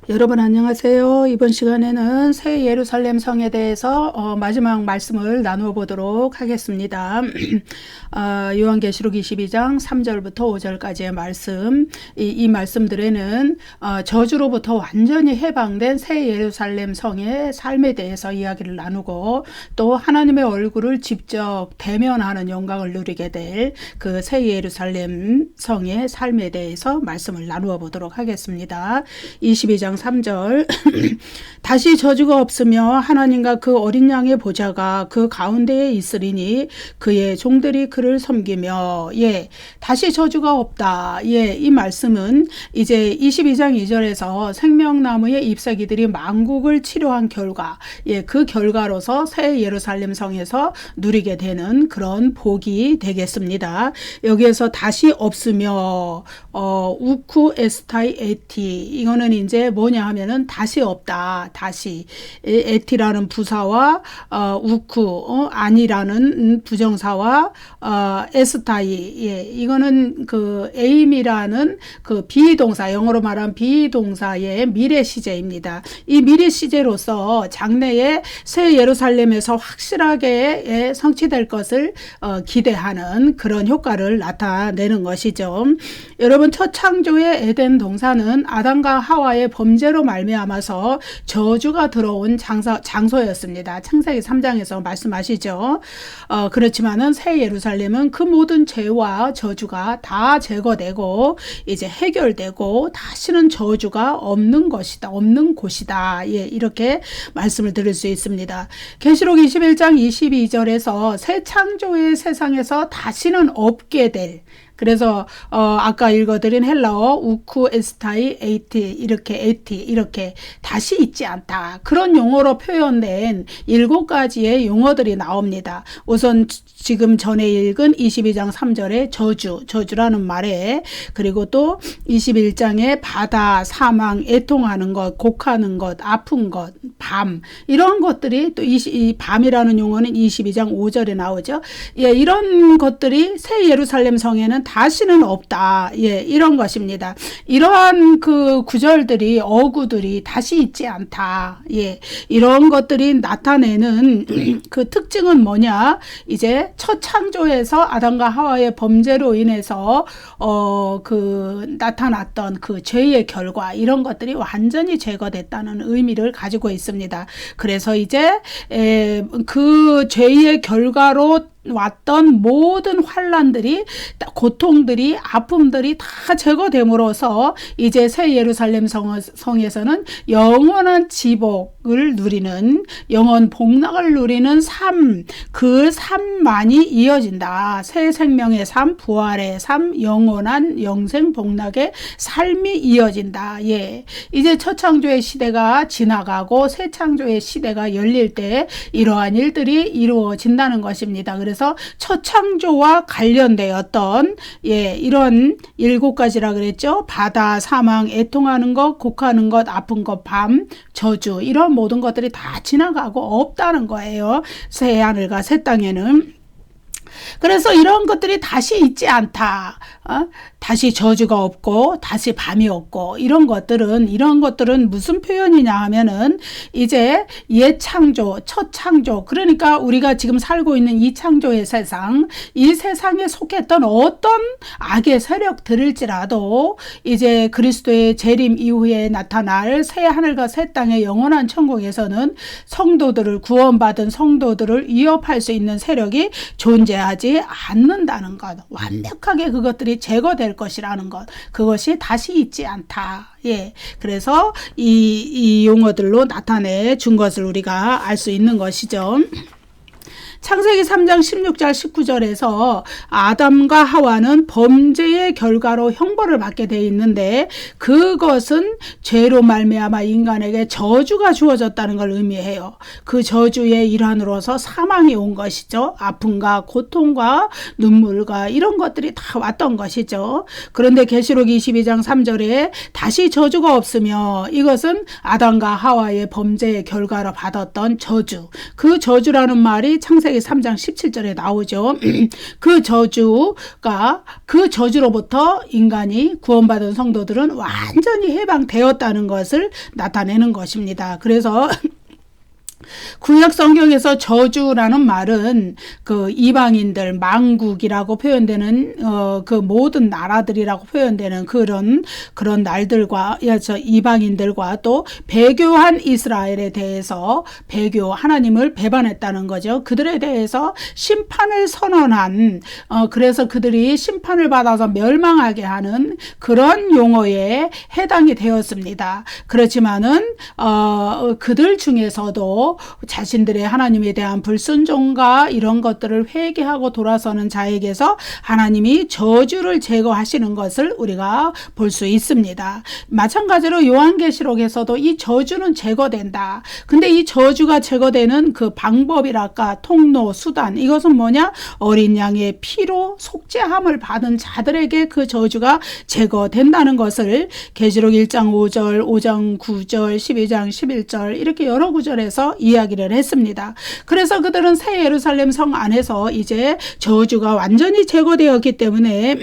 여러분 안녕하세요. 이번 시간에는 새 예루살렘 성에 대해서 마지막 말씀을 나누어 보도록 하겠습니다. 요한계시록 22장 3절부터 5절까지의 말씀, 이 말씀들에는 저주로부터 완전히 해방된 새 예루살렘 성의 삶에 대해서 이야기를 나누고, 또 하나님의 얼굴을 직접 대면하는 영광을 누리게 될 그 새 예루살렘 성의 삶에 대해서 말씀을 나누어 보도록 하겠습니다. 22장 3절 다시 저주가 없으며 하나님과 그 어린 양의 보좌가 그 가운데에 있으리니 그의 종들이 그를 섬기며. 다시 저주가 없다. 이 말씀은 이제 22장 2절에서 생명나무의 잎사귀들이 만국을 치료한 결과, 그 결과로서 새 예루살렘 성에서 누리게 되는 그런 복이 되겠습니다. 여기에서 다시 없으며 우쿠 에스타이 에티, 이거는 이제 뭐냐 하면은 다시 없다. 다시 에티라는 부사와 우쿠 아니라는 부정사와 에스타이, 이거는 그 에임이라는 그 비동사, 영어로 말하면 비동사의 미래 시제입니다. 이 미래 시제로서 장래에 새 예루살렘에서 확실하게 성취될 것을 기대하는 그런 효과를 나타내는 것이죠. 여러분, 첫 창조의 에덴 동산은 아담과 하와의 범죄로 말미암아서 저주가 들어온 장소였습니다. 창세기 3장에서 말씀하시죠. 그렇지만은 새 예루살렘은 그 모든 죄와 저주가 다 제거되고 이제 해결되고 다시는 저주가 없는 것이다, 없는 곳이다. 이렇게 말씀을 드릴 수 있습니다. 계시록 21장 22절에서 새 창조의 세상에서 다시는 없게 될, 그래서 아까 읽어드린 헬라어 우쿠 에스타이 에티 이렇게 다시 있지 않다, 그런 용어로 표현된 7가지의 용어들이 나옵니다. 우선 지금 전에 읽은 22장 3절의 저주라는 말에, 그리고 또 21장의 바다, 사망, 애통하는 것, 곡하는 것, 아픈 것, 밤, 이런 것들이 또 이 밤이라는 용어는 22장 5절에 나오죠. 이런 것들이 새 예루살렘 성에는 다시는 없다. 이런 것입니다. 이러한 그 구절들이, 어구들이 다시 있지 않다. 이런 것들이 나타내는 그 특징은 뭐냐? 이제 첫 창조에서 아담과 하와의 범죄로 인해서 그 나타났던 그 죄의 결과, 이런 것들이 완전히 제거됐다는 의미를 가지고 있습니다. 그래서 이제 그 죄의 결과로 왔던 모든 환난들이, 고통들이, 아픔들이 다 제거됨으로써 이제 새 예루살렘 성에서는 영원한 지복을 누리는, 영원 복락을 누리는 삶, 그 삶만이 이어진다. 새 생명의 삶, 부활의 삶, 영원한 영생 복락의 삶이 이어진다. 이제 첫 창조의 시대가 지나가고 새 창조의 시대가 열릴 때 이러한 일들이 이루어진다는 것입니다. 그래서 첫 창조와 관련되었던 이런 7가지라 그랬죠. 바다, 사망, 애통하는 것, 곡하는 것, 아픈 것, 밤, 저주, 이런 모든 것들이 다 지나가고 없다는 거예요. 새 하늘과 새 땅에는. 그래서 이런 것들이 다시 있지 않다. 다시 저주가 없고 다시 밤이 없고, 이런 것들은 무슨 표현이냐 하면은 이제 옛 창조, 첫 창조, 그러니까 우리가 지금 살고 있는 이 창조의 세상, 이 세상에 속했던 어떤 악의 세력들일지라도 이제 그리스도의 재림 이후에 나타날 새 하늘과 새 땅의 영원한 천국에서는 성도들을, 구원받은 성도들을 위협할 수 있는 세력이 존재하지 않는다는 것, 완벽하게 그것들이 제거될 것이라는 것, 그것이 다시 있지 않다. 그래서 이 용어들로 나타내 준 것을 우리가 알 수 있는 것이죠. 창세기 3장 16절 19절에서 아담과 하와는 범죄의 결과로 형벌을 받게 되어 있는데, 그것은 죄로 말미암아 인간에게 저주가 주어졌다는 걸 의미해요. 그 저주의 일환으로서 사망이 온 것이죠. 아픔과 고통과 눈물과 이런 것들이 다 왔던 것이죠. 그런데 계시록 22장 3절에 다시 저주가 없으며, 이것은 아담과 하와의 범죄의 결과로 받았던 저주, 그 저주라는 말이 창세기 창세기 3장 17절에 나오죠. 그 저주로부터 인간이 구원받은 성도들은 완전히 해방되었다는 것을 나타내는 것입니다. 그래서 구약 성경에서 저주라는 말은 그 이방인들, 망국이라고 표현되는 그 모든 나라들이라고 표현되는 그런 날들과 이방인들과 또 배교한 이스라엘에 대해서 하나님을 배반했다는 거죠. 그들에 대해서 심판을 선언한 그래서 그들이 심판을 받아서 멸망하게 하는 그런 용어에 해당이 되었습니다. 그렇지만은 그들 중에서도 자신들의 하나님에 대한 불순종과 이런 것들을 회개하고 돌아서는 자에게서 하나님이 저주를 제거하시는 것을 우리가 볼 수 있습니다. 마찬가지로 요한계시록에서도 이 저주는 제거된다. 근데 이 저주가 제거되는 그 방법이랄까, 통로, 수단, 이것은 뭐냐? 어린 양의 피로 속죄함을 받은 자들에게 그 저주가 제거된다는 것을 계시록 1장 5절, 5장 9절, 12장 11절 이렇게 여러 구절에서 이야기를 했습니다. 그래서 그들은 새 예루살렘 성 안에서 이제 저주가 완전히 제거되었기 때문에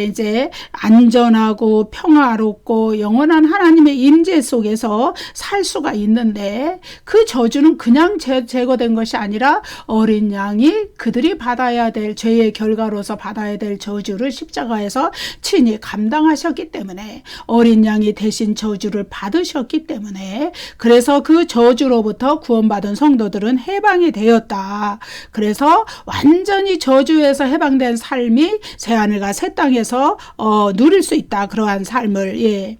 이제 안전하고 평화롭고 영원한 하나님의 임재 속에서 살 수가 있는데, 그 저주는 그냥 제거된 것이 아니라 어린 양이 그들이 받아야 될 죄의 결과로서 받아야 될 저주를 십자가에서 친히 감당하셨기 때문에, 어린 양이 대신 저주를 받으셨기 때문에, 그래서 그 저주로부터 구원받은 성도들은 해방이 되었다. 그래서 완전히 저주에서 해방된 삶이 새하늘과 새 땅에서 누릴 수 있다. 그러한 삶을.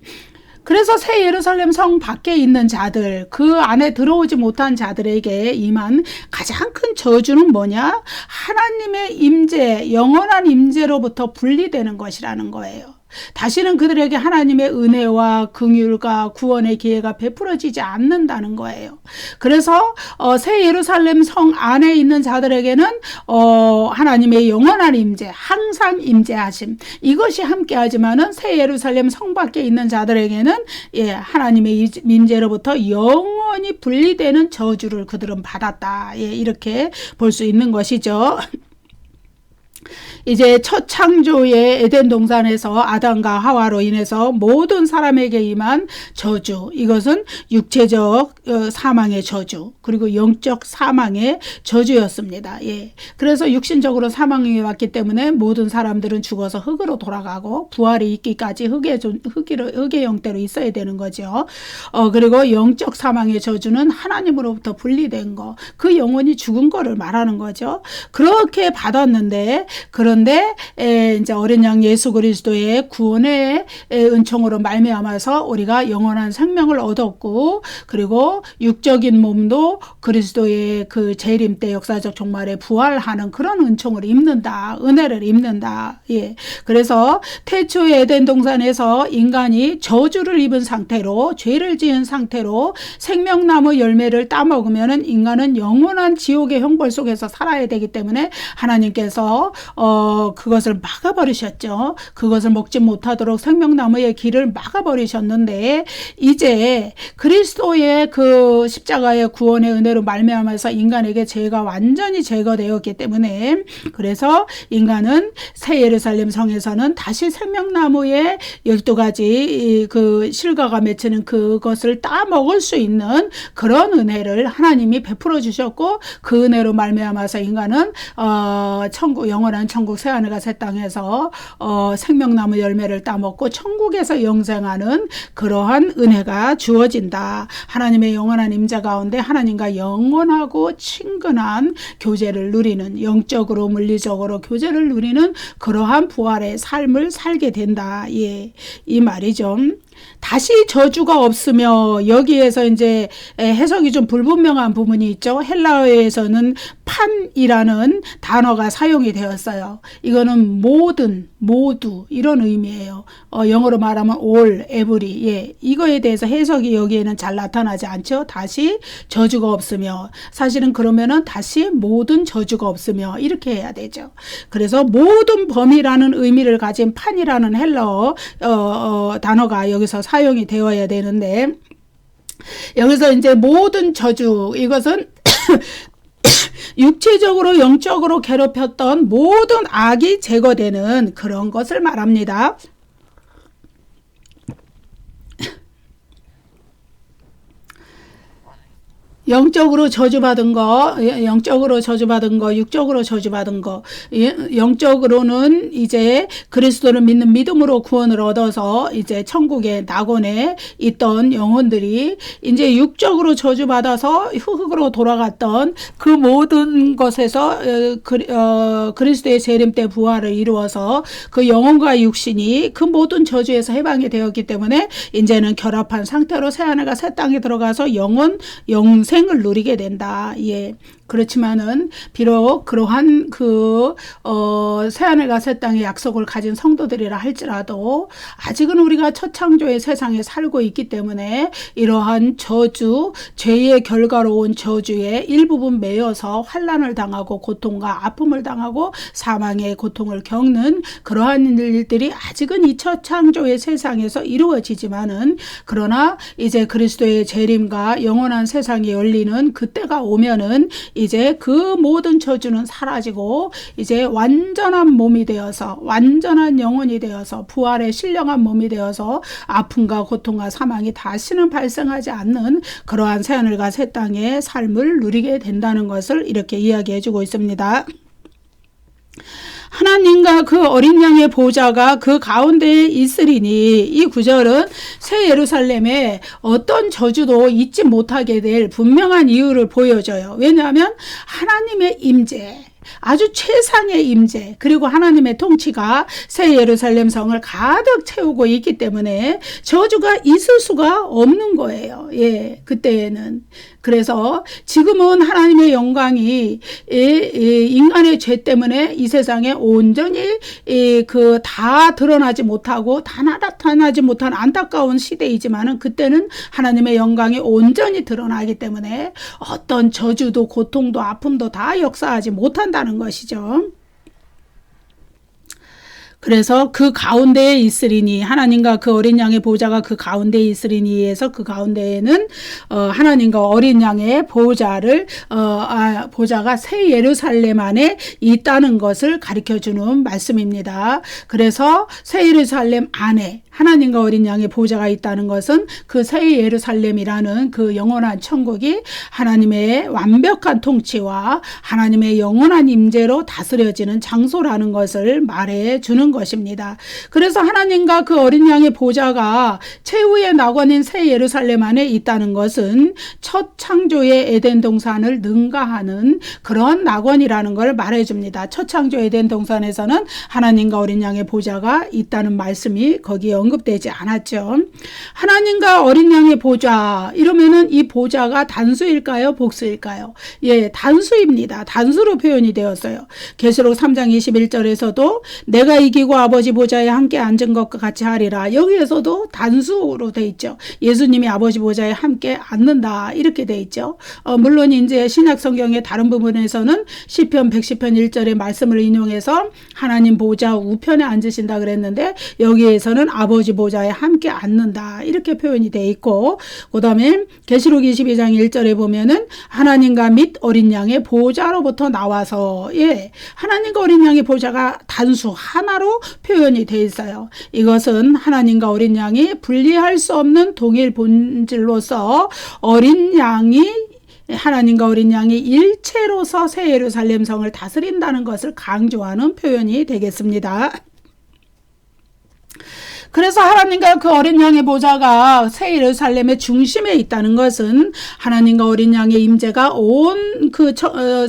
그래서 새 예루살렘 성 밖에 있는 자들, 그 안에 들어오지 못한 자들에게 임한 가장 큰 저주는 뭐냐? 하나님의 임재, 영원한 임재로부터 분리되는 것이라는 거예요. 다시는 그들에게 하나님의 은혜와 긍휼과 구원의 기회가 베풀어지지 않는다는 거예요. 그래서 새 예루살렘 성 안에 있는 자들에게는 하나님의 영원한 임재, 항상 임재하심, 이것이 함께하지만은 새 예루살렘 성 밖에 있는 자들에게는 하나님의 임재로부터 영원히 분리되는 저주를 그들은 받았다. 이렇게 볼 수 있는 것이죠. 이제 첫 창조의 에덴 동산에서 아담과 하와로 인해서 모든 사람에게 임한 저주, 이것은 육체적 사망의 저주, 그리고 영적 사망의 저주였습니다. 그래서 육신적으로 사망이 왔기 때문에 모든 사람들은 죽어서 흙으로 돌아가고 부활이 있기까지 흙의 형태로 있어야 되는 거죠. 그리고 영적 사망의 저주는 하나님으로부터 분리된 거, 그 영혼이 죽은 거를 말하는 거죠. 그렇게 받았는데, 그런데 이제 어린 양 예수 그리스도의 구원의 은총으로 말미암아서 우리가 영원한 생명을 얻었고, 그리고 육적인 몸도 그리스도의 그 재림 때 역사적 종말에 부활하는 그런 은총을 입는다, 은혜를 입는다. 그래서 태초의 에덴 동산에서 인간이 저주를 입은 상태로, 죄를 지은 상태로 생명나무 열매를 따먹으면은 인간은 영원한 지옥의 형벌 속에서 살아야 되기 때문에 하나님께서 그것을 막아버리셨죠. 그것을 먹지 못하도록 생명나무의 길을 막아버리셨는데, 이제 그리스도의 그 십자가의 구원의 은혜로 말미암아서 인간에게 죄가 완전히 제거되었기 때문에, 그래서 인간은 새 예루살렘 성에서는 다시 생명나무의 12가지 그 실과가 맺히는 그것을 따먹을 수 있는 그런 은혜를 하나님이 베풀어 주셨고, 그 은혜로 말미암아서 인간은 영원한 천국 새하늘과 새 땅에서 생명나무 열매를 따먹고 천국에서 영생하는 그러한 은혜가 주어진다. 하나님의 영원한 임재 가운데 하나님과 영원하고 친근한 교제를 누리는, 영적으로 물리적으로 교제를 누리는 그러한 부활의 삶을 살게 된다. 이 말이죠. 다시 저주가 없으며, 여기에서 이제 해석이 좀 불분명한 부분이 있죠. 헬라어에서는 판이라는 단어가 사용이 되었어요. 이거는 모든, 모두 이런 의미예요. 영어로 말하면 all, every. 이거에 대해서 해석이 여기에는 잘 나타나지 않죠. 다시 저주가 없으며, 사실은 그러면은 다시 모든 저주가 없으며 이렇게 해야 되죠. 그래서 모든 범위라는 의미를 가진 판이라는 헬라어 단어가 여기서 사용이 되어야 되는데, 여기서 이제 모든 저주, 이것은 육체적으로 영적으로 괴롭혔던 모든 악이 제거되는 그런 것을 말합니다. 영적으로 저주받은 거, 육적으로 저주받은 거, 영적으로는 이제 그리스도를 믿는 믿음으로 구원을 얻어서 이제 천국의 낙원에 있던 영혼들이 이제 육적으로 저주받아서 흙으로 돌아갔던 그 모든 것에서 그리스도의 재림 때 부활을 이루어서 그 영혼과 육신이 그 모든 저주에서 해방이 되었기 때문에 이제는 결합한 상태로 새하늘과 새 땅에 들어가서 영생 을 누리게 된다. 예. 그렇지만은 비록 그러한 새하늘과 새 땅의 약속을 가진 성도들이라 할지라도 아직은 우리가 첫 창조의 세상에 살고 있기 때문에 이러한 저주, 죄의 결과로 온 저주의 일부분 매여서 환난을 당하고 고통과 아픔을 당하고 사망의 고통을 겪는 그러한 일들이 아직은 이 첫 창조의 세상에서 이루어지지만은 그러나 이제 그리스도의 재림과 영원한 세상이 열리는 그때가 오면은 이제 그 모든 저주는 사라지고 이제 완전한 몸이 되어서 완전한 영혼이 되어서 부활의 신령한 몸이 되어서 아픔과 고통과 사망이 다시는 발생하지 않는 그러한 새하늘과 새 땅의 삶을 누리게 된다는 것을 이렇게 이야기해 주고 있습니다. 하나님과 그 어린 양의 보좌가 그 가운데에 있으리니 이 구절은 새 예루살렘에 어떤 저주도 잊지 못하게 될 분명한 이유를 보여줘요. 왜냐하면 하나님의 임재, 아주 최상의 임재 그리고 하나님의 통치가 새 예루살렘 성을 가득 채우고 있기 때문에 저주가 있을 수가 없는 거예요. 예, 그때에는. 그래서 지금은 하나님의 영광이 인간의 죄 때문에 이 세상에 온전히 다 드러나지 못하고 다 나타나지 못한 안타까운 시대이지만은 그때는 하나님의 영광이 온전히 드러나기 때문에 어떤 저주도 고통도 아픔도 다 역사하지 못한다는 것이죠. 그래서 그 가운데에 있으리니 하나님과 그 어린 양의 보좌가 그 가운데에 있으리니에서 그 가운데에는 하나님과 어린 양의 보좌가 새 예루살렘 안에 있다는 것을 가르쳐주는 말씀입니다. 그래서 새 예루살렘 안에 하나님과 어린 양의 보좌가 있다는 것은 그 새 예루살렘이라는 그 영원한 천국이 하나님의 완벽한 통치와 하나님의 영원한 임재로 다스려지는 장소라는 것을 말해 주는 것입니다. 그래서 하나님과 그 어린 양의 보좌가 최후의 낙원인 새 예루살렘 안에 있다는 것은 첫 창조의 에덴 동산을 능가하는 그런 낙원이라는 걸 말해 줍니다. 첫 창조 에덴 동산에서는 하나님과 어린 양의 보좌가 있다는 말씀이 거기에 언급되지 않았죠. 하나님과 어린 양의 보좌 이러면은 이 보좌가 단수일까요? 복수일까요? 예, 단수입니다. 단수로 표현이 되었어요. 계시록 3장 21절에서도 내가 이기고 아버지 보좌에 함께 앉은 것과 같이 하리라. 여기에서도 단수로 돼 있죠. 예수님이 아버지 보좌에 함께 앉는다 이렇게 돼 있죠. 물론 이제 신약 성경의 다른 부분에서는 시편 110편 1절의 말씀을 인용해서 하나님 보좌 우편에 앉으신다 그랬는데 여기에서는 아버지 보좌에 함께 앉는다 이렇게 표현이 돼 있고 그 다음에 계시록 22장 1절에 보면은 하나님과 및 어린 양의 보좌로부터 나와서 예, 하나님과 어린 양의 보좌가 단수 하나로 표현이 돼 있어요. 이것은 하나님과 어린 양이 분리할 수 없는 동일 본질로서 어린 양이 하나님과 어린 양이 일체로서 새 예루살렘 성을 다스린다는 것을 강조하는 표현이 되겠습니다. 그래서 하나님과 그 어린 양의 보좌가 새 예루살렘의 중심에 있다는 것은 하나님과 어린 양의 임재가 온 그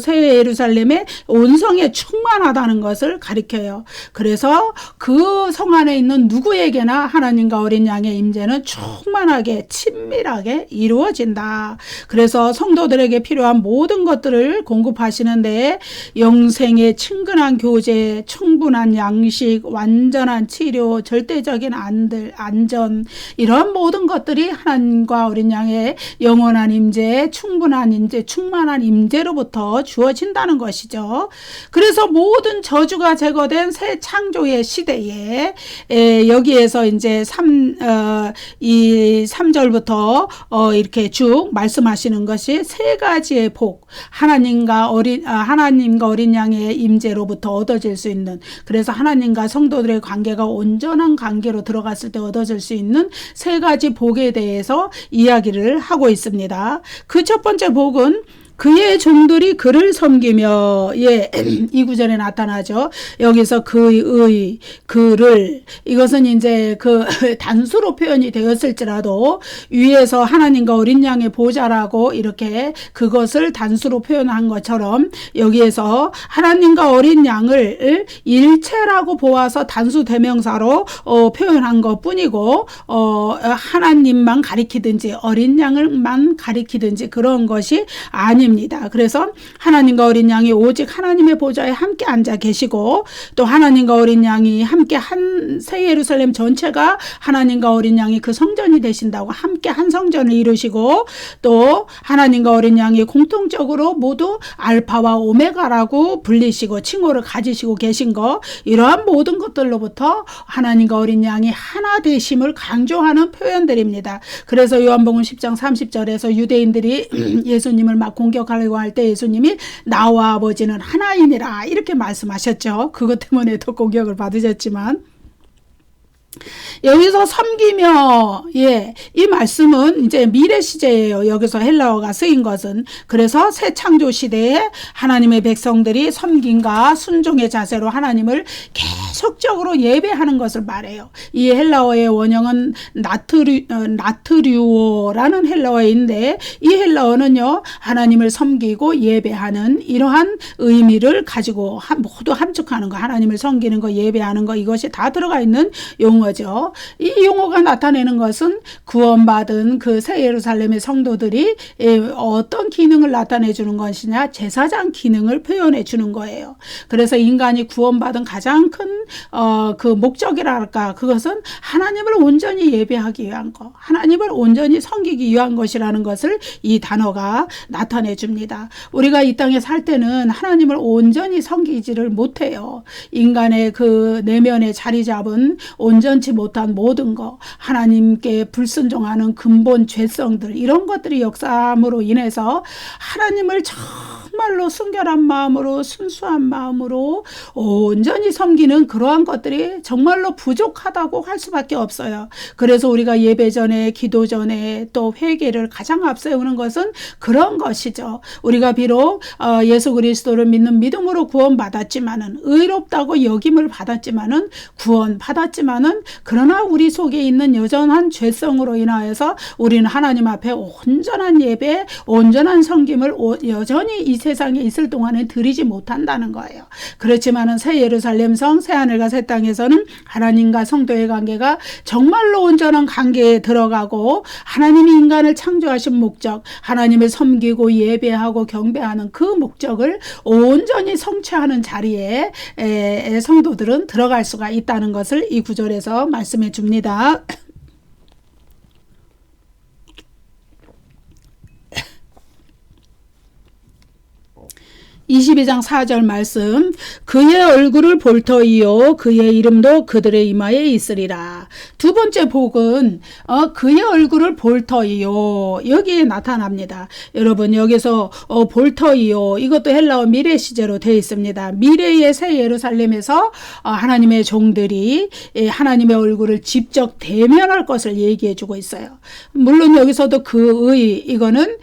새 예루살렘의 온 성에 충만하다는 것을 가리켜요. 그래서 그 성 안에 있는 누구에게나 하나님과 어린 양의 임재는 충만하게 친밀하게 이루어진다. 그래서 성도들에게 필요한 모든 것들을 공급하시는데 영생의 친근한 교제, 충분한 양식, 완전한 치료, 절대적인 안전 이런 모든 것들이 하나님과 어린 양의 영원한 임재, 충분한 임재, 충만한 임재로부터 주어진다는 것이죠. 그래서 모든 저주가 제거된 새 창조의 시대에 여기에서 이제 3절부터 이렇게 쭉 말씀하시는 것이 세 가지의 복, 하나님과 어린 양의 임재로부터 얻어질 수 있는, 그래서 하나님과 성도들의 관계가 온전한 관계로 들어갔을 때 얻어질 수 있는 세 가지 복에 대해서 이야기를 하고 있습니다. 그 첫 번째 복은 그의 종들이 그를 섬기며, 이 구절에 나타나죠. 여기서 그의, 그를, 이것은 이제 그 단수로 표현이 되었을지라도 위에서 하나님과 어린 양의 보좌라고 이렇게 그것을 단수로 표현한 것처럼 여기에서 하나님과 어린 양을 일체라고 보아서 단수 대명사로 표현한 것 뿐이고, 하나님만 가리키든지 어린 양을만 가리키든지 그런 것이 아닙니다. 그래서 하나님과 어린 양이 오직 하나님의 보좌에 함께 앉아 계시고, 또 하나님과 어린 양이 함께 한 새 예루살렘 전체가 하나님과 어린 양이 그 성전이 되신다고 함께 한 성전을 이루시고, 또 하나님과 어린 양이 공통적으로 모두 알파와 오메가라고 불리시고 칭호를 가지시고 계신 거, 이러한 모든 것들로부터 하나님과 어린 양이 하나 되심을 강조하는 표현들입니다. 그래서 요한복음 10장 30절에서 유대인들이 예수님을 막 공격하려고 할 때 예수님이 나와 아버지는 하나이니라 이렇게 말씀하셨죠. 그것 때문에 더 공격을 받으셨지만, 여기서 섬기며, 이 말씀은 이제 미래 시제예요. 여기서 헬라어가 쓰인 것은. 그래서 새 창조 시대에 하나님의 백성들이 섬김과 순종의 자세로 하나님을 계속적으로 예배하는 것을 말해요. 이 헬라어의 원형은 나트류오라는 헬라어인데, 이 헬라어는요, 하나님을 섬기고 예배하는 이러한 의미를 가지고 모두 함축하는 거, 하나님을 섬기는 거, 예배하는 거, 이것이 다 들어가 있는 용어죠. 이 용어가 나타내는 것은 구원받은 그 새 예루살렘의 성도들이 어떤 기능을 나타내 주는 것이냐, 제사장 기능을 표현해 주는 거예요. 그래서 인간이 구원받은 가장 큰 그 목적이랄까, 그것은 하나님을 온전히 예배하기 위한 거, 하나님을 온전히 섬기기 위한 것이라는 것을 이 단어가 나타내 줍니다. 우리가 이 땅에 살 때는 하나님을 온전히 섬기지를 못해요. 인간의 그 내면에 자리 잡은 온전치 못한 모든 거, 하나님께 불순종하는 근본 죄성들, 이런 것들이 역사함으로 인해서 하나님을 정말로 순결한 마음으로, 순수한 마음으로 온전히 섬기는 그러한 것들이 정말로 부족하다고 할 수밖에 없어요. 그래서 우리가 예배 전에, 기도 전에, 또 회개를 가장 앞세우는 것은 그런 것이죠. 우리가 비록 예수 그리스도를 믿는 믿음으로 구원받았지만은, 의롭다고 여김을 받았지만은, 구원받았지만은, 그러나 우리 속에 있는 여전한 죄성으로 인하여서 우리는 하나님 앞에 온전한 예배, 온전한 섬김을 여전히 이 세상에 있을 동안에 드리지 못한다는 거예요. 그렇지만은 새 예루살렘 성, 새 하늘과 새 땅에서는 하나님과 성도의 관계가 정말로 온전한 관계에 들어가고, 하나님이 인간을 창조하신 목적, 하나님을 섬기고 예배하고 경배하는 그 목적을 온전히 성취하는 자리에 성도들은 들어갈 수가 있다는 것을 이 구절에서 말씀해 줍니다. 22장 4절 말씀, 그의 얼굴을 볼 터이요 그의 이름도 그들의 이마에 있으리라. 두 번째 복은 그의 얼굴을 볼 터이요, 여기에 나타납니다. 여러분, 여기서 볼 터이요, 이것도 헬라어 미래 시제로 되어 있습니다. 미래의 새 예루살렘에서 하나님의 종들이 하나님의 얼굴을 직접 대면할 것을 얘기해 주고 있어요. 물론 여기서도 그의, 이거는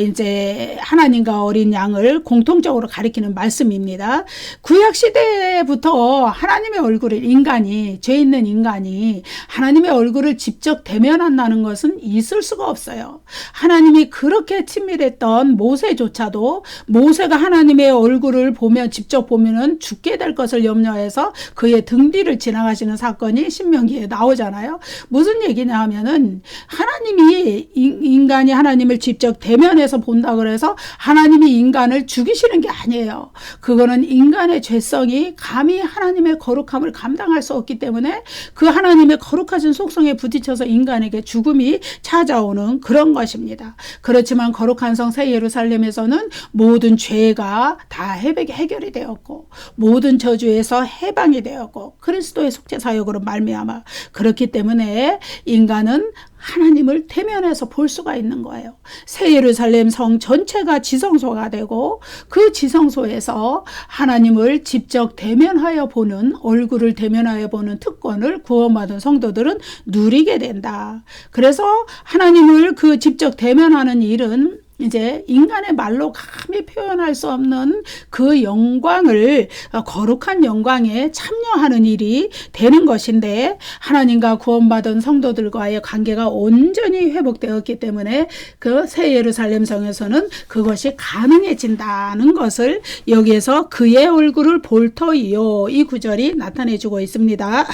이제 하나님과 어린 양을 공통적으로 가리키는 말씀입니다. 구약 시대부터 하나님의 얼굴을 인간이, 죄 있는 인간이 하나님의 얼굴을 직접 대면한다는 것은 있을 수가 없어요. 하나님이 그렇게 친밀했던 모세조차도, 모세가 하나님의 얼굴을 보면, 직접 보면은 죽게 될 것을 염려해서 그의 등 뒤를 지나가시는 사건이 신명기에 나오잖아요. 무슨 얘기냐 하면은, 하나님이 인간이 하나님을 직접 대면해서 본다 그래서 하나님이 인간을 죽이시는 게 아니에요. 그거는 인간의 죄성이 감히 하나님의 거룩함을 감당할 수 없기 때문에 그 하나님의 거룩하신 속성에 부딪혀서 인간에게 죽음이 찾아오는 그런 것입니다. 그렇지만 거룩한 성 새 예루살렘에서는 모든 죄가 다 해결이 되었고 모든 저주에서 해방이 되었고 그리스도의 속죄 사역으로 말미암아 그렇기 때문에 인간은 하나님을 대면해서 볼 수가 있는 거예요. 새 예루살렘 성 전체가 지성소가 되고 그 지성소에서 하나님을 직접 대면하여 보는 얼굴을 대면하여 보는 특권을 구원받은 성도들은 누리게 된다. 그래서 하나님을 그 직접 대면하는 일은 이제 인간의 말로 감히 표현할 수 없는 그 영광을 거룩한 영광에 참여하는 일이 되는 것인데 하나님과 구원받은 성도들과의 관계가 온전히 회복되었기 때문에 그 새 예루살렘 성에서는 그것이 가능해진다는 것을 여기에서 그의 얼굴을 볼 터이요 이 구절이 나타내주고 있습니다.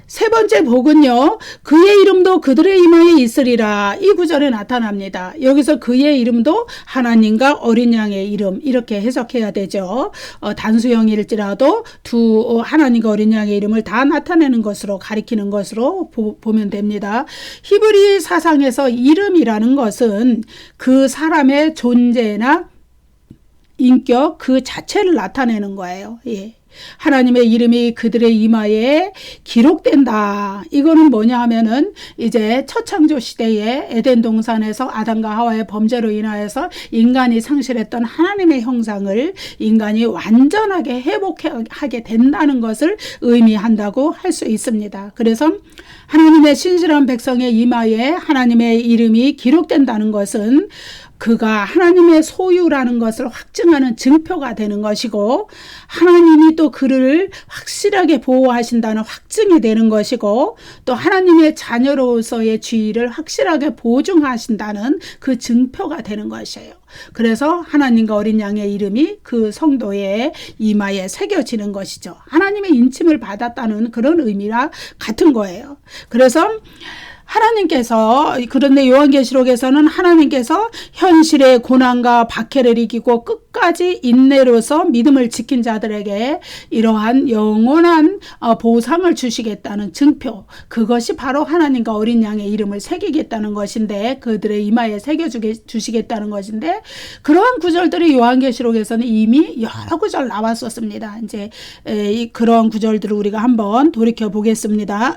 세 번째 복은요. 그의 이름도 그들의 이마에 있으리라. 이 구절에 나타납니다. 여기서 그의 이름도 하나님과 어린 양의 이름 이렇게 해석해야 되죠. 단수형일지라도 두 하나님과 어린 양의 이름을 다 나타내는 것으로 가리키는 것으로 보면 됩니다. 히브리 사상에서 이름이라는 것은 그 사람의 존재나 인격 그 자체를 나타내는 거예요. 예. 하나님의 이름이 그들의 이마에 기록된다. 이거는 뭐냐 하면은 이제 첫 창조 시대에 에덴 동산에서 아담과 하와의 범죄로 인하여서 인간이 상실했던 하나님의 형상을 인간이 완전하게 회복하게 된다는 것을 의미한다고 할 수 있습니다. 그래서 하나님의 신실한 백성의 이마에 하나님의 이름이 기록된다는 것은 그가 하나님의 소유라는 것을 확증하는 증표가 되는 것이고 하나님이 또 그를 확실하게 보호하신다는 확증이 되는 것이고 또 하나님의 자녀로서의 지위를 확실하게 보증하신다는 그 증표가 되는 것이에요. 그래서 하나님과 어린 양의 이름이 그 성도의 이마에 새겨지는 것이죠. 하나님의 인침을 받았다는 그런 의미와 같은 거예요. 그래서 하나님께서 그런데 요한계시록에서는 하나님께서 현실의 고난과 박해를 이기고 끝까지 인내로서 믿음을 지킨 자들에게 이러한 영원한 보상을 주시겠다는 증표 그것이 바로 하나님과 어린 양의 이름을 새기겠다는 것인데 그들의 이마에 새겨주시겠다는 것인데 그러한 구절들이 요한계시록에서는 이미 여러 구절 나왔었습니다. 이제 그러한 구절들을 우리가 한번 돌이켜 보겠습니다.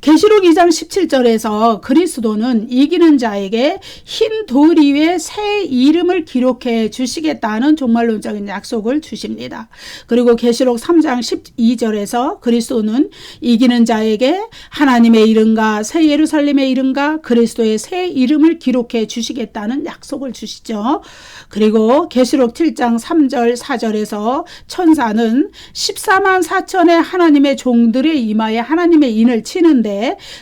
계시록 2장 17절에서 그리스도는 이기는 자에게 흰 돌 위에 새 이름을 기록해 주시겠다는 종말론적인 약속을 주십니다. 그리고 계시록 3장 12절에서 그리스도는 이기는 자에게 하나님의 이름과 새 예루살렘의 이름과 그리스도의 새 이름을 기록해 주시겠다는 약속을 주시죠. 그리고 계시록 7장 3절 4절에서 천사는 14만 4천의 하나님의 종들의 이마에 하나님의 인을 치는데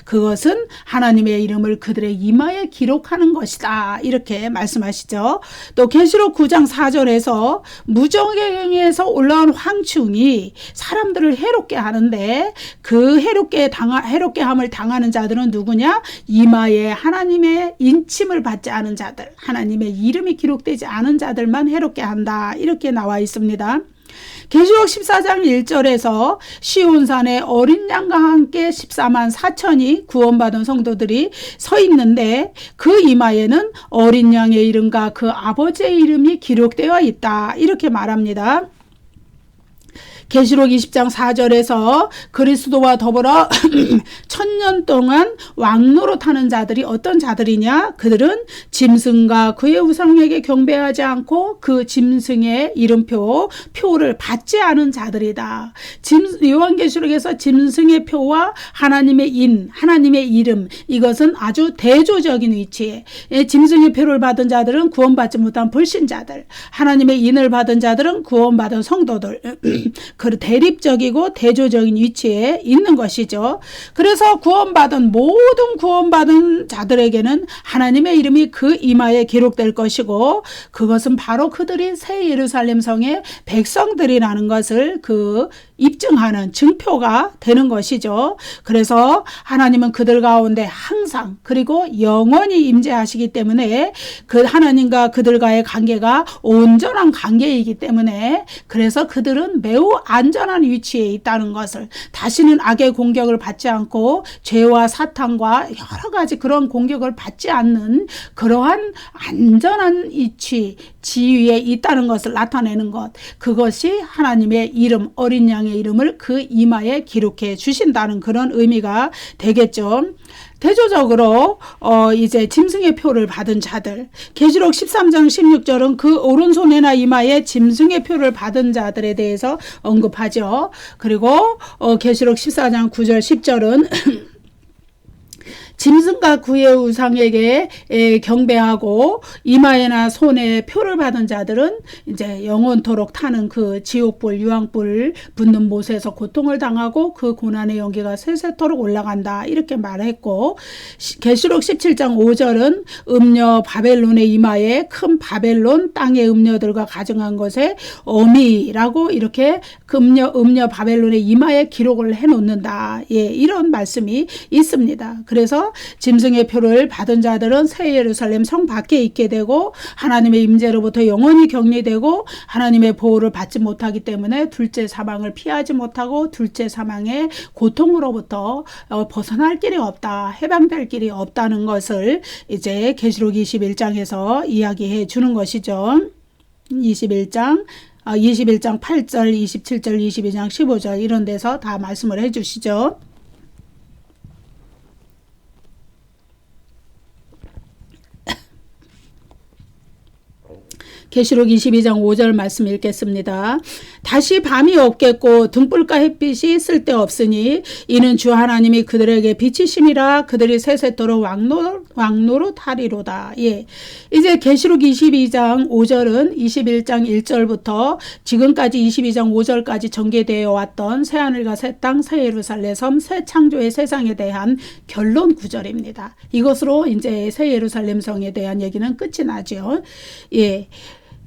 그것은 하나님의 이름을 그들의 이마에 기록하는 것이다. 이렇게 말씀하시죠. 또 계시록 9장 4절에서 무정에서 올라온 황충이 사람들을 해롭게 하는데 그 해롭게 함을 당하는 자들은 누구냐? 이마에 하나님의 인침을 받지 않은 자들, 하나님의 이름이 기록되지 않은 자들만 해롭게 한다. 이렇게 나와 있습니다. 계시록 14장 1절에서 시온산에 어린 양과 함께 14만 4천이 구원받은 성도들이 서 있는데 그 이마에는 어린 양의 이름과 그 아버지의 이름이 기록되어 있다. 이렇게 말합니다. 계시록 20장 4절에서 그리스도와 더불어 1000년 동안 왕노릇하는 자들이 어떤 자들이냐? 그들은 짐승과 그의 우상에게 경배하지 않고 그 짐승의 표를 받지 않은 자들이다. 요한계시록에서 짐승의 표와 하나님의 하나님의 이름 이것은 아주 대조적인 위치에 짐승의 표를 받은 자들은 구원받지 못한 불신자들, 하나님의 인을 받은 자들은 구원받은 성도들 그 대립적이고 대조적인 위치에 있는 것이죠. 그래서 모든 구원받은 자들에게는 하나님의 이름이 그 이마에 기록될 것이고 그것은 바로 그들이 새 예루살렘 성의 백성들이라는 것을 입증하는 증표가 되는 것이죠. 그래서 하나님은 그들 가운데 항상 그리고 영원히 임재하시기 때문에 그 하나님과 그들과의 관계가 온전한 관계이기 때문에 그래서 그들은 매우 안전한 위치에 있다는 것을, 다시는 악의 공격을 받지 않고 죄와 사탄과 여러 가지 그런 공격을 받지 않는 그러한 안전한 위치, 지위에 있다는 것을 나타내는 것, 그것이 하나님의 이름, 어린 양의 이름을 그 이마에 기록해 주신다는 그런 의미가 되겠죠. 대조적으로 이제 짐승의 표를 받은 자들, 계시록 13장 16절은 그 오른손이나 이마에 짐승의 표를 받은 자들에 대해서 언급하죠. 그리고 계시록 14장 9절 10절은 짐승과 그의 우상에게 경배하고 이마에나 손에 표를 받은 자들은 이제 영원토록 타는 그 지옥불, 유황불 붙는 못에서 고통을 당하고 그 고난의 연기가 세세토록 올라간다, 이렇게 말했고, 계시록 17장 5절은 음녀 바벨론의 이마에 큰 바벨론 땅의 음녀들과 가증한 것에 어미라고 이렇게 그 음녀 바벨론의 이마에 기록을 해놓는다. 예, 이런 말씀이 있습니다. 그래서 짐승의 표를 받은 자들은 새 예루살렘 성 밖에 있게 되고 하나님의 임재로부터 영원히 격리되고 하나님의 보호를 받지 못하기 때문에 둘째 사망을 피하지 못하고 둘째 사망의 고통으로부터 벗어날 길이 없다, 해방될 길이 없다는 것을 이제 계시록 21장에서 이야기해 주는 것이죠. 21장 8절, 27절, 22장 15절 이런 데서 다 말씀을 해 주시죠. 계시록 22장 5절 말씀 읽겠습니다. 다시 밤이 없겠고 등불과 햇빛이 쓸데없으니 이는 주 하나님이 그들에게 빛이심이라 그들이 세세토록 왕노릇하리로다. 예. 이제 계시록 22장 5절은 21장 1절부터 지금까지 22장 5절까지 전개되어 왔던 새하늘과 새 땅, 새 예루살렘 섬, 새 창조의 세상에 대한 결론 구절입니다. 이것으로 이제 새 예루살렘 성에 대한 얘기는 끝이 나죠. 예.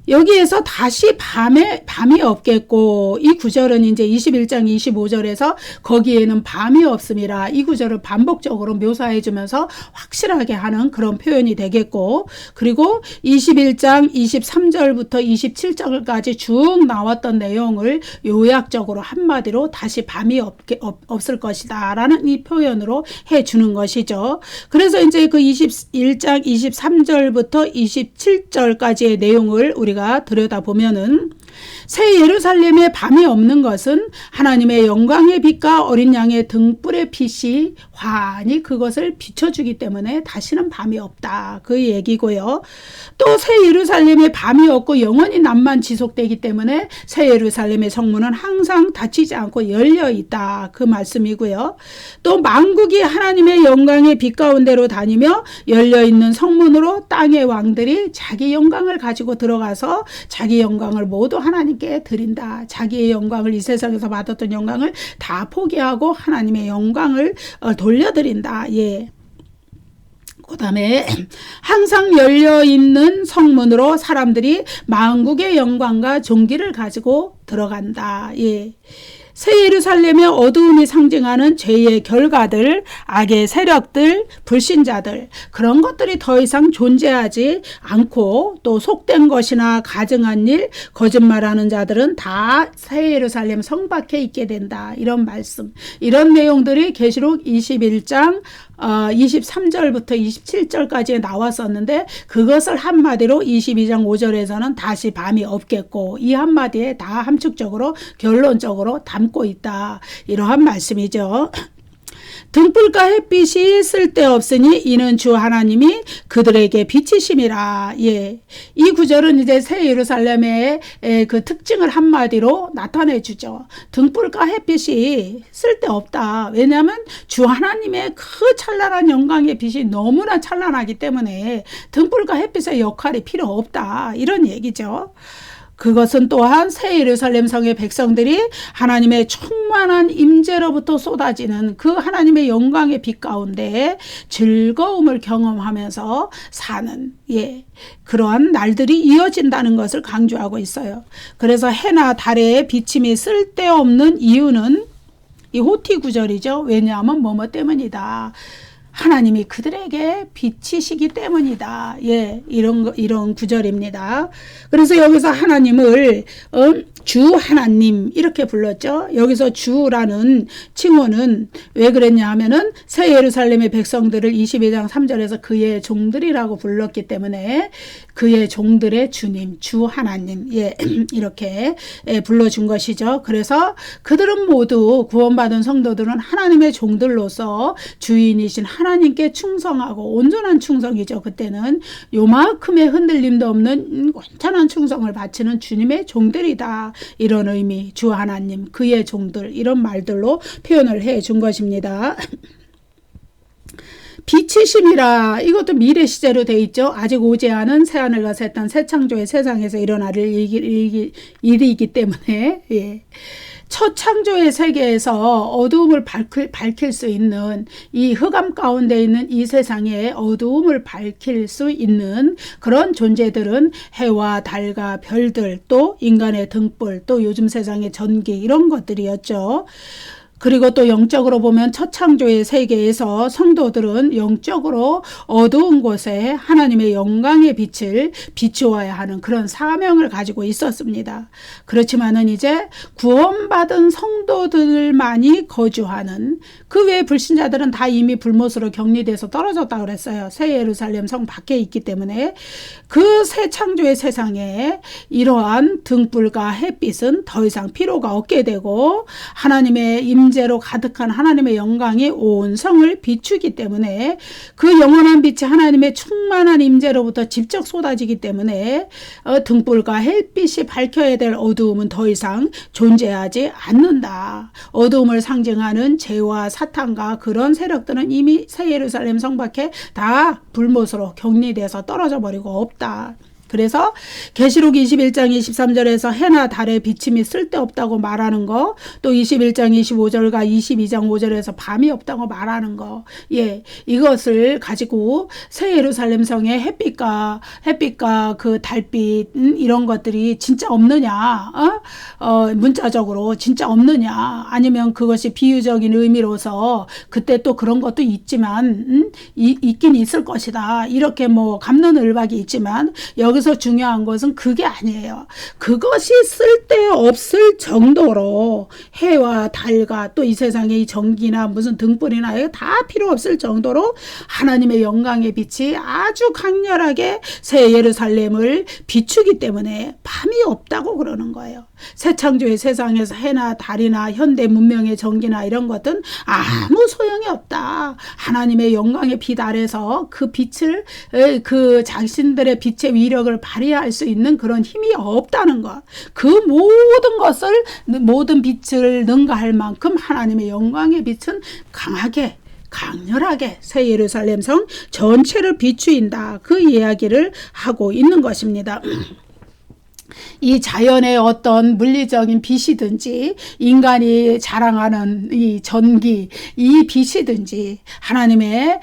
여기에서 다시 밤이 없겠고, 이 구절은 이제 21장 25절에서 거기에는 밤이 없음이라 이 구절을 반복적으로 묘사해 주면서 확실하게 하는 그런 표현이 되겠고, 그리고 21장 23절부터 27절까지 쭉 나왔던 내용을 요약적으로 한마디로 다시 밤이 없을 것이다 라는 이 표현으로 해 주는 것이죠. 그래서 이제 그 21장 23절부터 27절까지의 내용을 우리가 들여다보면은 새 예루살렘에 밤이 없는 것은 하나님의 영광의 빛과 어린 양의 등불의 빛이 환히 그것을 비춰주기 때문에 다시는 밤이 없다, 그 얘기고요. 또 새 예루살렘에 밤이 없고 영원히 낮만 지속되기 때문에 새 예루살렘의 성문은 항상 닫히지 않고 열려 있다, 그 말씀이고요. 또 만국이 하나님의 영광의 빛 가운데로 다니며 열려 있는 성문으로 땅의 왕들이 자기 영광을 가지고 들어가서 자기 영광을 모두 하나님께 드린다. 자기의 영광을, 이 세상에서 받았던 영광을 다 포기하고 하나님의 영광을 돌려드린다. 예. 그 다음에 항상 열려있는 성문으로 사람들이 만국의 영광과 존귀를 가지고 들어간다. 예. 새 예루살렘의 어두움이 상징하는 죄의 결과들, 악의 세력들, 불신자들, 그런 것들이 더 이상 존재하지 않고, 또 속된 것이나 가증한 일, 거짓말하는 자들은 다 새 예루살렘 성 밖에 있게 된다, 이런 말씀, 이런 내용들이 계시록 21장 23절부터 27절까지 나왔었는데, 그것을 한마디로 22장 5절에서는 다시 밤이 없겠고, 이 한마디에 다 함축적으로 결론적으로 담고 있다, 이러한 말씀이죠. 등불과 햇빛이 쓸데없으니 이는 주 하나님이 그들에게 빛이심이라. 예. 이 구절은 이제 새 예루살렘의 그 특징을 한마디로 나타내 주죠. 등불과 햇빛이 쓸데없다. 왜냐하면 주 하나님의 그 찬란한 영광의 빛이 너무나 찬란하기 때문에 등불과 햇빛의 역할이 필요 없다, 이런 얘기죠. 그것은 또한 새 예루살렘 성의 백성들이 하나님의 충만한 임재로부터 쏟아지는 그 하나님의 영광의 빛 가운데 즐거움을 경험하면서 사는, 예, 그러한 날들이 이어진다는 것을 강조하고 있어요. 그래서 해나 달의 비침이 쓸데없는 이유는 이 호티 구절이죠. 왜냐하면 뭐뭐 때문이다. 하나님이 그들에게 빛이시기 때문이다. 예, 이런 구절입니다. 그래서 여기서 하나님을 주 하나님 이렇게 불렀죠. 여기서 주라는 칭호는 왜 그랬냐 하면은 새 예루살렘의 백성들을 22장 3절에서 그의 종들이라고 불렀기 때문에 그의 종들의 주님, 주 하나님, 예, 이렇게 불러준 것이죠. 그래서 그들은 모두 구원받은 성도들은 하나님의 종들로서 주인이신 하나님께 충성하고 온전한 충성이죠. 그때는 요만큼의 흔들림도 없는 온전한 충성을 바치는 주님의 종들이다. 이런 의미, 주 하나님, 그의 종들 이런 말들로 표현을 해 준 것입니다. 빛이심이라 이것도 미래 시제로 돼 있죠. 아직 오지 않은 새하늘과 새 땅 새 창조의 세상에서 일어날 일이기 때문에 예. 첫 창조의 세계에서 어두움을 밝힐 수 있는 이 흑암 가운데 있는 이 세상에 어두움을 밝힐 수 있는 그런 존재들은 해와 달과 별들 또 인간의 등불 또 요즘 세상의 전기 이런 것들이었죠. 그리고 또 영적으로 보면 첫 창조의 세계에서 성도들은 영적으로 어두운 곳에 하나님의 영광의 빛을 비추어야 하는 그런 사명을 가지고 있었습니다. 그렇지만은 이제 구원받은 성도들만이 거주하는 그 외의 불신자들은 다 이미 불못으로 격리돼서 떨어졌다 그랬어요. 새 예루살렘 성 밖에 있기 때문에 그 새 창조의 세상에 이러한 등불과 햇빛은 더 이상 필요가 없게 되고 하나님의 임재로 가득한 하나님의 영광이 온 성을 비추기 때문에 그 영원한 빛이 하나님의 충만한 임재로부터 직접 쏟아지기 때문에 등불과 햇빛이 밝혀야 될 어두움은 더 이상 존재하지 않는다. 어두움을 상징하는 죄와 사탄과 그런 세력들은 이미 새 예루살렘 성 밖에 다 불못으로 격리돼서 떨어져 버리고 없다. 그래서 계시록 21장 23절에서 해나 달의 비침이 쓸데없다고 말하는 거, 또 21장 25절과 22장 5절에서 밤이 없다고 말하는 거, 예, 이것을 가지고 새 예루살렘 성의 햇빛과 그 달빛 이런 것들이 진짜 없느냐, 문자적으로 진짜 없느냐, 아니면 그것이 비유적인 의미로서 그때 또 그런 것도 있지만 있긴 있을 것이다. 이렇게 뭐 갑론을박이 있지만 여기서 중요한 것은 그게 아니에요. 그것이 쓸데없을 정도로 해와 달과 또 이 세상의 이 전기나 무슨 등불이나 이거 다 필요 없을 정도로 하나님의 영광의 빛이 아주 강렬하게 새 예루살렘을 비추기 때문에 밤이 없다고 그러는 거예요. 새 창조의 세상에서 해나 달이나 현대 문명의 전기나 이런 것은 아무 소용이 없다. 하나님의 영광의 빛 아래서 그 빛을 그 자신들의 빛의 위력을 발휘할 수 있는 그런 힘이 없다는 것. 그 모든 것을 모든 빛을 능가할 만큼 하나님의 영광의 빛은 강렬하게 새 예루살렘 성 전체를 비추인다. 그 이야기를 하고 있는 것입니다. 이 자연의 어떤 물리적인 빛이든지 인간이 자랑하는 이 전기, 이 빛이든지 하나님의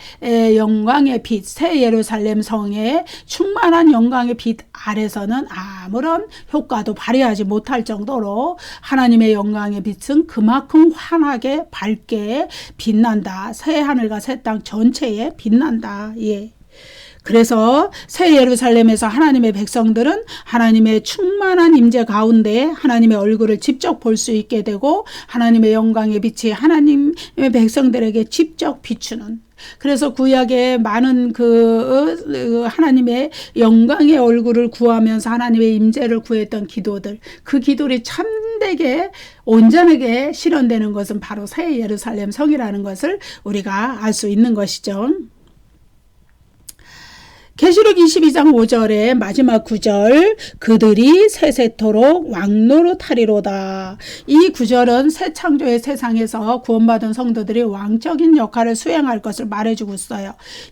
영광의 빛, 새 예루살렘 성의 충만한 영광의 빛 아래서는 아무런 효과도 발휘하지 못할 정도로 하나님의 영광의 빛은 그만큼 환하게 밝게 빛난다. 새 하늘과 새 땅 전체에 빛난다. 예. 그래서 새 예루살렘에서 하나님의 백성들은 하나님의 충만한 임재 가운데 하나님의 얼굴을 직접 볼 수 있게 되고 하나님의 영광의 빛이 하나님의 백성들에게 직접 비추는, 그래서 구약에 많은 그 하나님의 영광의 얼굴을 구하면서 하나님의 임재를 구했던 기도들, 그 기도를 참되게 온전하게 실현되는 것은 바로 새 예루살렘 성이라는 것을 우리가 알 수 있는 것이죠. 계시록 22장 5절의 마지막 구절, 그들이 세세토록 왕노릇하리로다. 이 구절은 새 창조의 세상에서 구원받은 성도들이 왕적인 역할을 수행할 것을 말해주고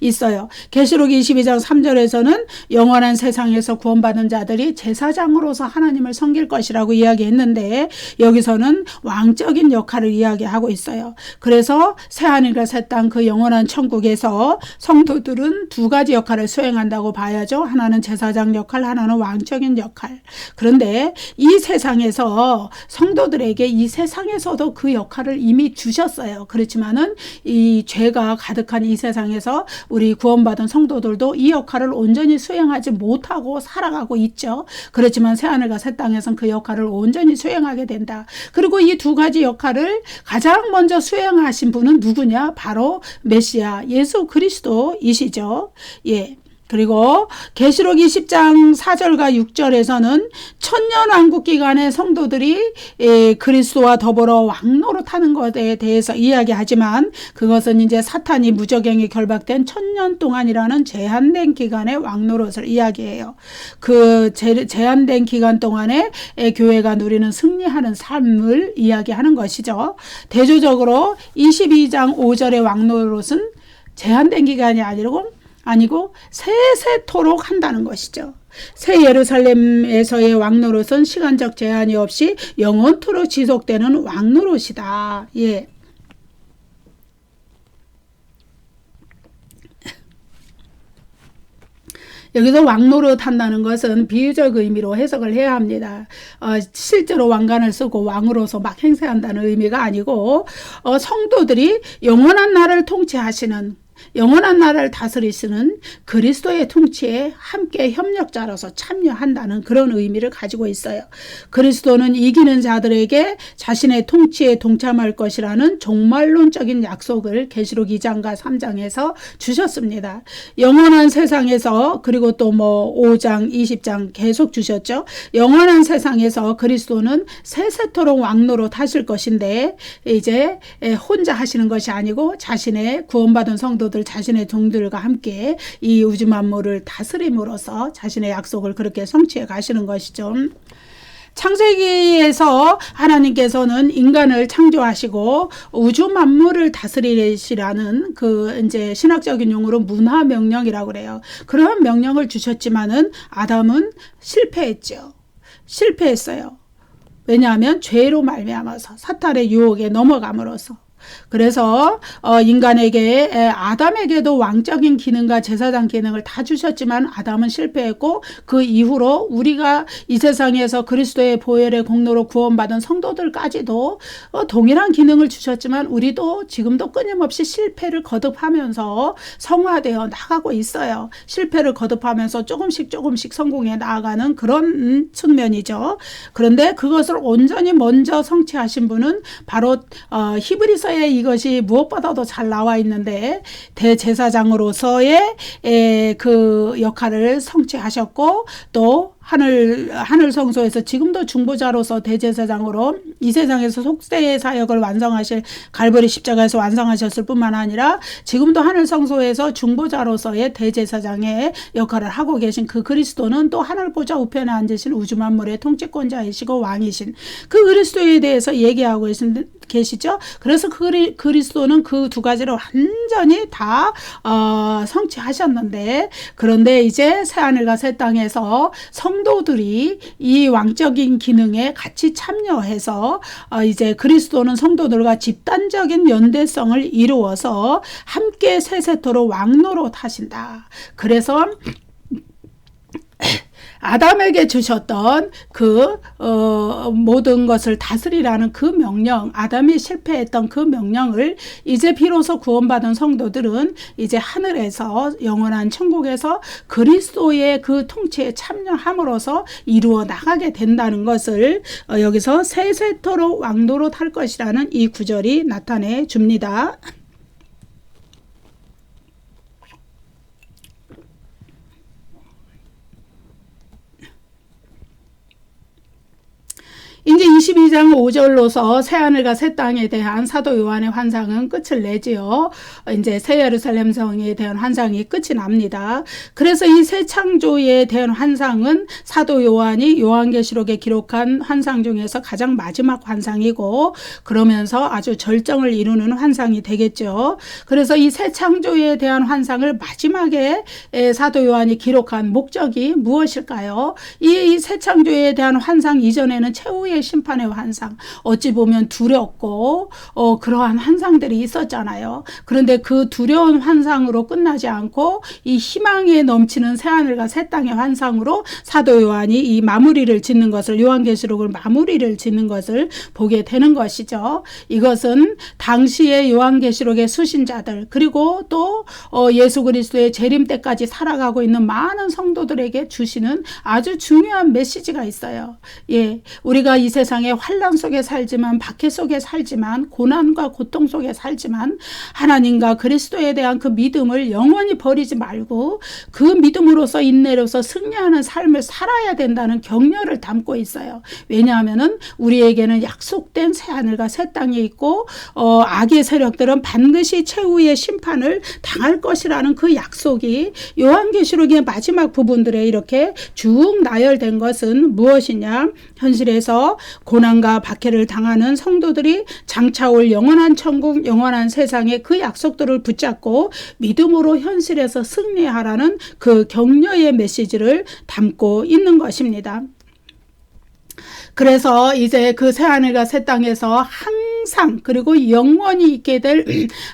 있어요. 계시록 22장 3절에서는 영원한 세상에서 구원받은 자들이 제사장으로서 하나님을 섬길 것이라고 이야기했는데 여기서는 왕적인 역할을 이야기하고 있어요. 그래서 새하늘과 새 땅 그 영원한 천국에서 성도들은 두 가지 역할을 수행합니다. 수행한다고 봐야죠. 하나는 제사장 역할, 하나는 왕적인 역할. 그런데 이 세상에서 성도들에게 이 세상에서도 그 역할을 이미 주셨어요. 그렇지만은 이 죄가 가득한 이 세상에서 우리 구원받은 성도들도 이 역할을 온전히 수행하지 못하고 살아가고 있죠. 그렇지만 새하늘과 새 땅에선 그 역할을 온전히 수행하게 된다. 그리고 이 두 가지 역할을 가장 먼저 수행하신 분은 누구냐? 바로 메시아 예수 그리스도이시죠. 예. 그리고 계시록 20장 4절과 6절에서는 천년왕국 기간에 성도들이 그리스도와 더불어 왕노릇하는 것에 대해서 이야기하지만 그것은 이제 사탄이 무저갱이 결박된 천년 동안이라는 제한된 기간의 왕노릇을 이야기해요. 그 제한된 기간 동안에 교회가 누리는 승리하는 삶을 이야기하는 것이죠. 대조적으로 22장 5절의 왕노릇은 제한된 기간이 아니고 세세토록 한다는 것이죠. 새 예루살렘에서의 왕노릇은 시간적 제한이 없이 영원토록 지속되는 왕노릇이다. 예. 여기서 왕노릇 한다는 것은 비유적 의미로 해석을 해야 합니다. 실제로 왕관을 쓰고 왕으로서 막 행세한다는 의미가 아니고 성도들이 영원한 나라를 통치하시는 영원한 나라를 다스리시는 그리스도의 통치에 함께 협력자로서 참여한다는 그런 의미를 가지고 있어요. 그리스도는 이기는 자들에게 자신의 통치에 동참할 것이라는 종말론적인 약속을 계시록 2장과 3장에서 주셨습니다. 영원한 세상에서 그리고 또 5장, 20장 계속 주셨죠. 영원한 세상에서 그리스도는 세세토록 왕노릇 하실 것인데 이제 혼자 하시는 것이 아니고 자신의 구원받은 성도 자신의 종들과 함께 이 우주 만물을 다스림으로써 자신의 약속을 그렇게 성취해 가시는 것이죠. 창세기에서 하나님께서는 인간을 창조하시고 우주 만물을 다스리시라는 그 이제 신학적인 용어로 문화 명령이라고 그래요. 그런 명령을 주셨지만은 아담은 실패했어요. 왜냐하면 죄로 말미암아서 사탄의 유혹에 넘어감으로써. 그래서 인간에게 아담에게도 왕적인 기능과 제사장 기능을 다 주셨지만 아담은 실패했고 그 이후로 우리가 이 세상에서 그리스도의 보혈의 공로로 구원받은 성도들까지도 동일한 기능을 주셨지만 우리도 지금도 끊임없이 실패를 거듭하면서 성화되어 나가고 있어요. 실패를 거듭하면서 조금씩 성공해 나아가는 그런 측면이죠. 그런데 그것을 온전히 먼저 성취하신 분은 바로 히브리서 이것이 무엇보다도 잘 나와 있는데 대제사장으로서의 그 역할을 성취하셨고 또 하늘 성소에서 지금도 중보자로서 대제사장으로 이 세상에서 속죄의 사역을 완성하실 갈보리 십자가에서 완성하셨을 뿐만 아니라 지금도 하늘 성소에서 중보자로서의 대제사장의 역할을 하고 계신 그 그리스도는 또 하늘 보좌 우편에 앉으신 우주 만물의 통치권자이시고 왕이신 그 그리스도에 대해서 얘기하고 계시죠. 그래서 그리스도는 그 두 가지를 완전히 다 성취하셨는데 그런데 이제 새하늘과 새 땅에서 성도들이 이 왕적인 기능에 같이 참여해서 이제 그리스도는 성도들과 집단적인 연대성을 이루어서 함께 세세토록 왕노릇 하신다. 그래서 아담에게 주셨던 그 모든 것을 다스리라는 그 명령, 아담이 실패했던 그 명령을 이제 비로소 구원받은 성도들은 이제 하늘에서 영원한 천국에서 그리스도의 그 통치에 참여함으로써 이루어 나가게 된다는 것을 여기서 세세토록 왕노릇 할 것이라는 이 구절이 나타내 줍니다. 이제 22장 5절로서 새하늘과 새 땅에 대한 사도 요한의 환상은 끝을 내지요. 이제 새 예루살렘 성에 대한 환상이 끝이 납니다. 그래서 이 새 창조에 대한 환상은 사도 요한이 요한계시록에 기록한 환상 중에서 가장 마지막 환상이고 그러면서 아주 절정을 이루는 환상이 되겠죠. 그래서 이 새 창조에 대한 환상을 마지막에 사도 요한이 기록한 목적이 무엇일까요? 이 새 창조에 대한 환상 이전에는 최후의 심판의 환상, 어찌 보면 두렵고 그러한 환상들이 있었잖아요. 그런데 그 두려운 환상으로 끝나지 않고 이 희망에 넘치는 새하늘과 새 땅의 환상으로 사도 요한이 이 마무리를 짓는 것을, 요한계시록을 마무리를 짓는 것을 보게 되는 것이죠. 이것은 당시의 요한계시록의 수신자들, 그리고 또 예수 그리스도의 재림 때까지 살아가고 있는 많은 성도들에게 주시는 아주 중요한 메시지가 있어요. 예, 우리가 이 세상에 환난 속에 살지만, 박해 속에 살지만, 고난과 고통 속에 살지만 하나님과 그리스도에 대한 그 믿음을 영원히 버리지 말고 그 믿음으로서 인내로서 승리하는 삶을 살아야 된다는 격려를 담고 있어요. 왜냐하면은 우리에게는 약속된 새하늘과 새 땅이 있고 악의 세력들은 반드시 최후의 심판을 당할 것이라는 그 약속이 요한계시록의 마지막 부분들에 이렇게 쭉 나열된 것은 무엇이냐? 현실에서 고난과 박해를 당하는 성도들이 장차올 영원한 천국, 영원한 세상에 그 약속들을 붙잡고 믿음으로 현실에서 승리하라는 그 격려의 메시지를 담고 있는 것입니다. 그래서 이제 그 새하늘과 새 땅에서 항상 그리고 영원히 있게 될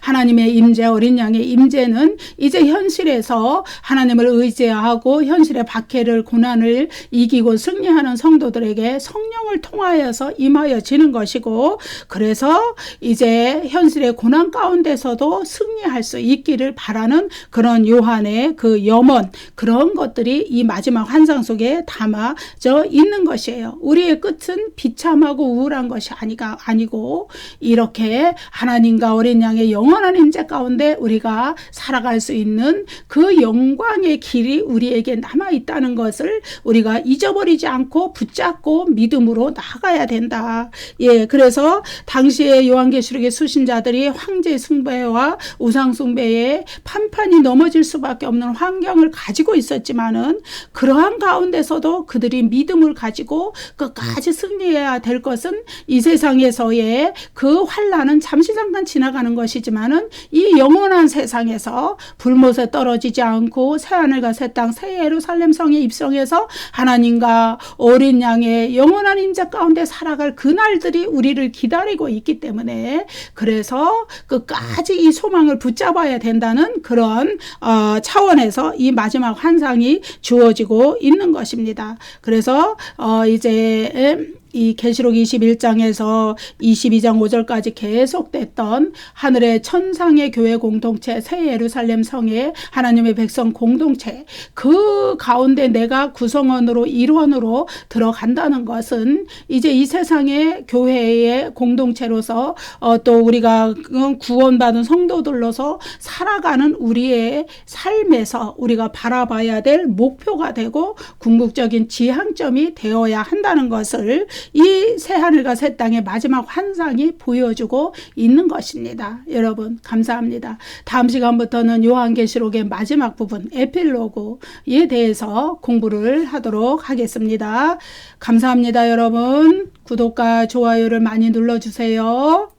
하나님의 임재, 어린 양의 임재는 이제 현실에서 하나님을 의지하고 현실의 박해를, 고난을 이기고 승리하는 성도들에게 성령을 통하여서 임하여지는 것이고, 그래서 이제 현실의 고난 가운데서도 승리할 수 있기를 바라는 그런 요한의 그 염원, 그런 것들이 이 마지막 환상 속에 담아져 있는 것이에요. 우리의 끝은 비참하고 우울한 것이 아니고 이렇게 하나님과 어린 양의 영원한 임재 가운데 우리가 살아갈 수 있는 그 영광의 길이 우리에게 남아있다는 것을 우리가 잊어버리지 않고 붙잡고 믿음으로 나아가야 된다. 예, 그래서 당시에 요한계시록의 수신자들이 황제 숭배와 우상 숭배에 판판이 넘어질 수밖에 없는 환경을 가지고 있었지만은 그러한 가운데서도 그들이 믿음을 가지고 끝까지 승리해야 될 것은 이 세상에서의 그 환난은 잠시 잠깐 지나가는 것이지만은 이 영원한 세상에서 불못에 떨어지지 않고 새하늘과 새 땅, 새 예루살렘 성에 입성해서 하나님과 어린 양의 영원한 임재 가운데 살아갈 그날들이 우리를 기다리고 있기 때문에, 그래서 끝까지 이 소망을 붙잡아야 된다는 그런 차원에서 이 마지막 환상이 주어지고 있는 것입니다. 그래서 이제 이 계시록 21장에서 22장 5절까지 계속됐던 하늘의 천상의 교회 공동체, 새 예루살렘 성의 하나님의 백성 공동체, 그 가운데 내가 구성원으로, 일원으로 들어간다는 것은 이제 이 세상의 교회의 공동체로서 또 우리가 구원받은 성도들로서 살아가는 우리의 삶에서 우리가 바라봐야 될 목표가 되고 궁극적인 지향점이 되어야 한다는 것을 이 새하늘과 새 땅의 마지막 환상이 보여주고 있는 것입니다. 여러분 감사합니다. 다음 시간부터는 요한계시록의 마지막 부분 에필로그에 대해서 공부를 하도록 하겠습니다. 감사합니다. 여러분 구독과 좋아요를 많이 눌러주세요.